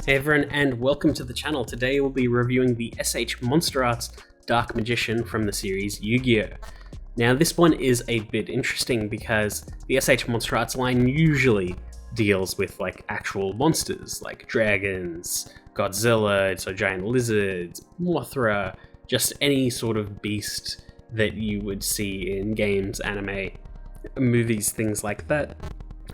Hey everyone, and welcome to the channel. Today we'll be reviewing the S.H.Monsterarts Dark Magician from the series Yu-Gi-Oh! Now this one is a bit interesting because the S.H.Monsterarts line usually deals with like actual monsters like dragons, Godzilla, so giant lizards, Mothra, just any sort of beast that you would see in games, anime, movies, things like that.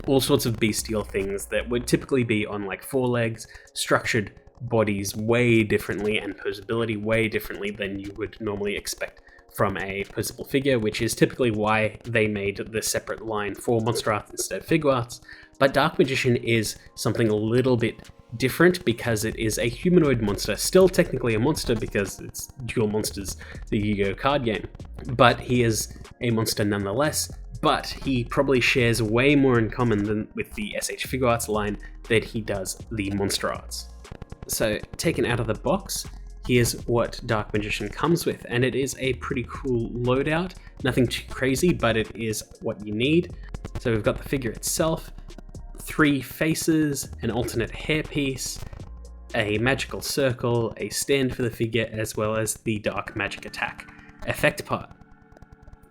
All sorts of bestial things that would typically be on like four legs, structured bodies way differently and posability way differently than you would normally expect from a posable figure, which is typically why they made the separate line for Monsterarts instead of Figuarts. But Dark Magician is something a little bit different because it is a humanoid monster, still technically a monster because it's Duel Monsters, the Yu-Gi-Oh! Card game, but he is a monster nonetheless. But he probably shares way more in common than with the s.h.figuarts line that he does the Monsterarts. So taken out of the box, here's what Dark Magician comes with, and it is a pretty cool loadout. Nothing too crazy, but it is what you need. So we've got the figure itself, 3 faces, an alternate hairpiece, a magical circle, a stand for the figure, as well as the Dark Magic Attack effect part.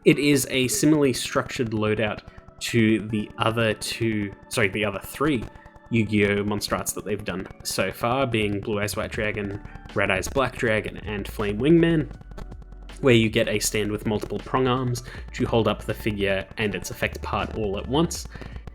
It is a similarly structured loadout to the other 3 Yu-Gi-Oh! Monsterarts that they've done so far, being Blue Eyes White Dragon, Red Eyes Black Dragon, and Flame Wingman, where you get a stand with multiple prong arms to hold up the figure and its effect part all at once,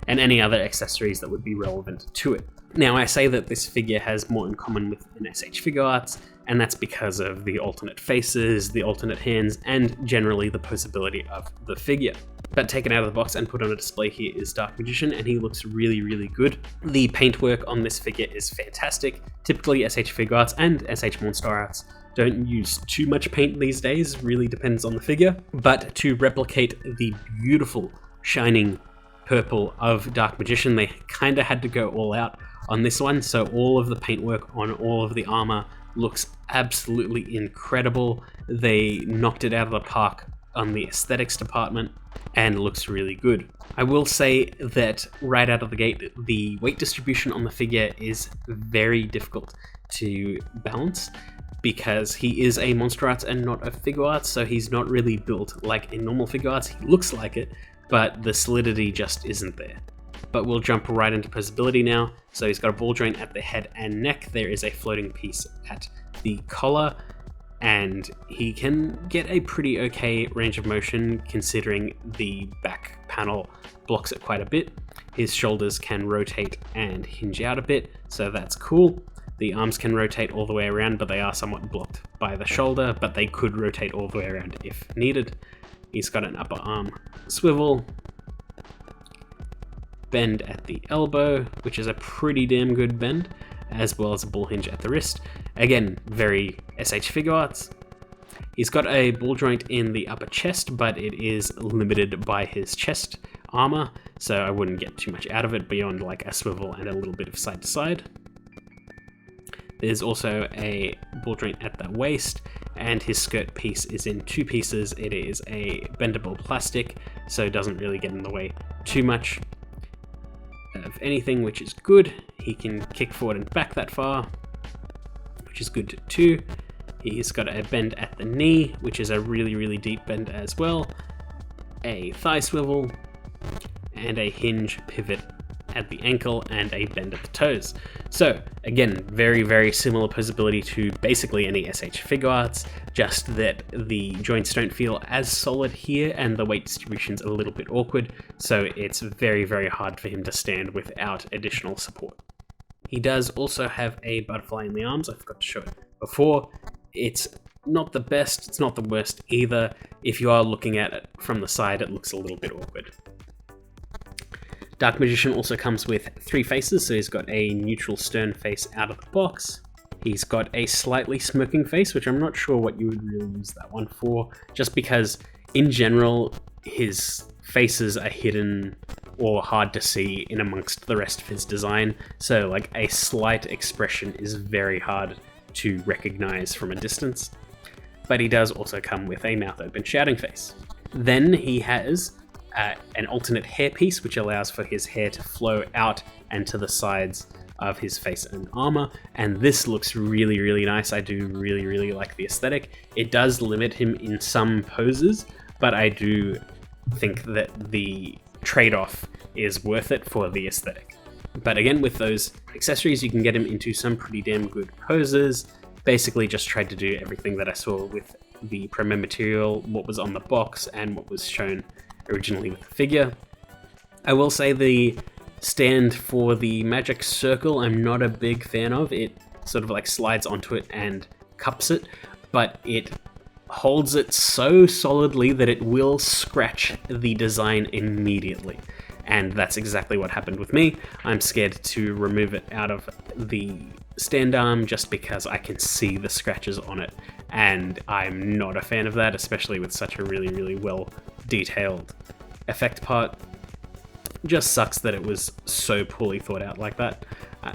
and any other accessories that would be relevant to it. Now, I say that this figure has more in common with an s.h.figuarts, and that's because of the alternate faces, the alternate hands, and generally the posability of the figure. But taken out of the box and put on a display here is Dark Magician, and he looks really, really good. The paintwork on this figure is fantastic. Typically s.h.figuarts and s.h.Monsterarts don't use too much paint these days, really depends on the figure, but to replicate the beautiful, shining purple of Dark Magician, they kinda had to go all out on this one, so all of the paintwork on all of the armor looks absolutely incredible. They knocked it out of the park on the aesthetics department and looks really good. I will say that right out of the gate, the weight distribution on the figure is very difficult to balance because he is a Monsterarts and not a Figuarts, so he's not really built like a normal Figuarts. He looks like it, but the solidity just isn't there. But we'll jump right into posability now. So he's got a ball joint at the head and neck. There is a floating piece at the collar, and he can get a pretty okay range of motion considering the back panel blocks it quite a bit. His shoulders can rotate and hinge out a bit, so that's cool. The arms can rotate all the way around, but they are somewhat blocked by the shoulder, but they could rotate all the way around if needed. He's got an upper arm swivel, bend at the elbow, which is a pretty damn good bend, as well as a ball hinge at the wrist. Again, very s.h.figuarts. He's got a ball joint in the upper chest, but it is limited by his chest armor, so I wouldn't get too much out of it beyond like a swivel and a little bit of side to side. There's also a ball joint at the waist, and his skirt piece is in 2 pieces. It is a bendable plastic, so it doesn't really get in the way too much of anything, which is good. He can kick forward and back that far, which is good too. He's got a bend at the knee, which is a really, really deep bend as well, a thigh swivel, and a hinge pivot at the ankle, and a bend at the toes. So again, very, very similar posability to basically any s.h.figuarts, just that the joints don't feel as solid here and the weight distribution's a little bit awkward, so it's very, very hard for him to stand without additional support. He does also have a butterfly in the arms. I forgot to show it before. It's not the best, it's not the worst either. If you are looking at it from the side, it looks a little bit awkward. Dark Magician also comes with 3 faces, so he's got a neutral stern face out of the box. He's got a slightly smirking face, which I'm not sure what you would really use that one for, just because in general his faces are hidden or hard to see in amongst the rest of his design, so like a slight expression is very hard to recognize from a distance. But he does also come with a mouth open shouting face. Then he has an alternate hairpiece, which allows for his hair to flow out and to the sides of his face and armor, and this looks really, really nice. I do really, really like the aesthetic. It does limit him in some poses, but I do think that the trade-off is worth it for the aesthetic. But again, with those accessories, you can get him into some pretty damn good poses. Basically just tried to do everything that I saw with the promo material, what was on the box, and what was shown originally with the figure. I will say the stand for the magic circle I'm not a big fan of. It sort of like slides onto it and cups it, but it holds it so solidly that it will scratch the design immediately. And that's exactly what happened with me. I'm scared to remove it out of the stand arm just because I can see the scratches on it, and I'm not a fan of that, especially with such a really, really well detailed effect part. Just sucks that it was so poorly thought out like that.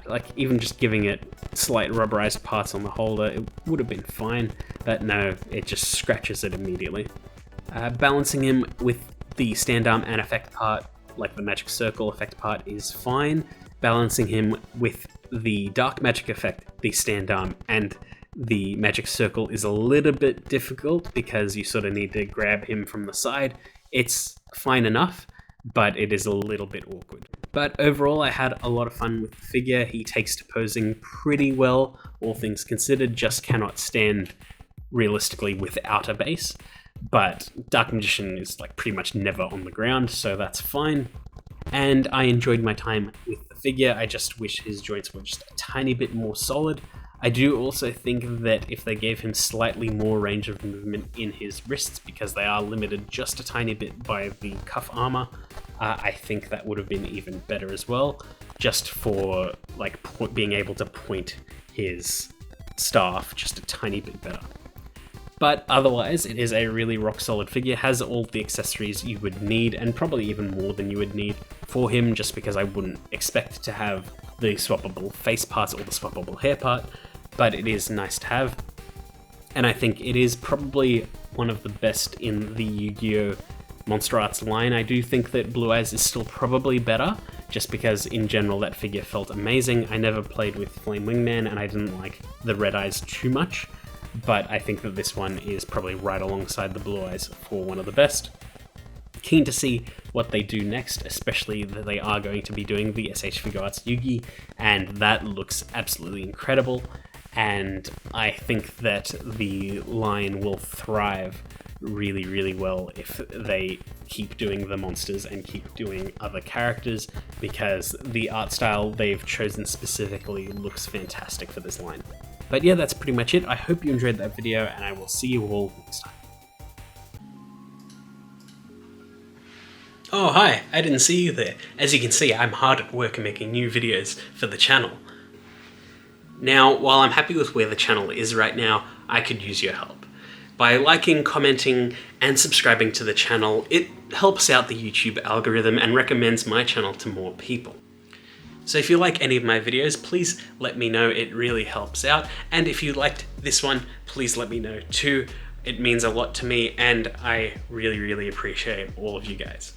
Like even just giving it slight rubberized parts on the holder, it would have been fine, but no, it just scratches it immediately. Balancing him with the stand arm and effect part, like the magic circle effect part, is fine. Balancing him with the dark magic effect, the stand arm, and the magic circle is a little bit difficult because you sort of need to grab him from the side. It's fine enough, but it is a little bit awkward. But overall, I had a lot of fun with the figure. He takes to posing pretty well, all things considered, just cannot stand realistically without a base. But Dark Magician is like pretty much never on the ground, so that's fine. And I enjoyed my time with the figure. I just wish his joints were just a tiny bit more solid. I do also think that if they gave him slightly more range of movement in his wrists, because they are limited just a tiny bit by the cuff armor, I think that would have been even better as well, just for like being able to point his staff just a tiny bit better. But otherwise, it is a really rock solid figure, has all the accessories you would need, and probably even more than you would need for him, just because I wouldn't expect to have the swappable face parts or the swappable hair part, but it is nice to have. And I think it is probably one of the best in the Yu-Gi-Oh! Monsterarts line. I do think that Blue Eyes is still probably better, just because in general that figure felt amazing. I never played with Flame Wingman, and I didn't like the Red Eyes too much, but I think that this one is probably right alongside the Blue Eyes for one of the best. Keen to see what they do next, especially that they are going to be doing the S.H.Figuarts Yugi, and that looks absolutely incredible, and I think that the line will thrive really, really well if they keep doing the monsters and keep doing other characters, because the art style they've chosen specifically looks fantastic for this line. But yeah, that's pretty much it. I hope you enjoyed that video, and I will see you all next time. Oh hi, I didn't see you there. As you can see, I'm hard at work making new videos for the channel. Now, while I'm happy with where the channel is right now, I could use your help. By liking, commenting, and subscribing to the channel, it helps out the YouTube algorithm and recommends my channel to more people. So if you like any of my videos, please let me know, it really helps out. And if you liked this one, please let me know too. It means a lot to me, and I really, really appreciate all of you guys.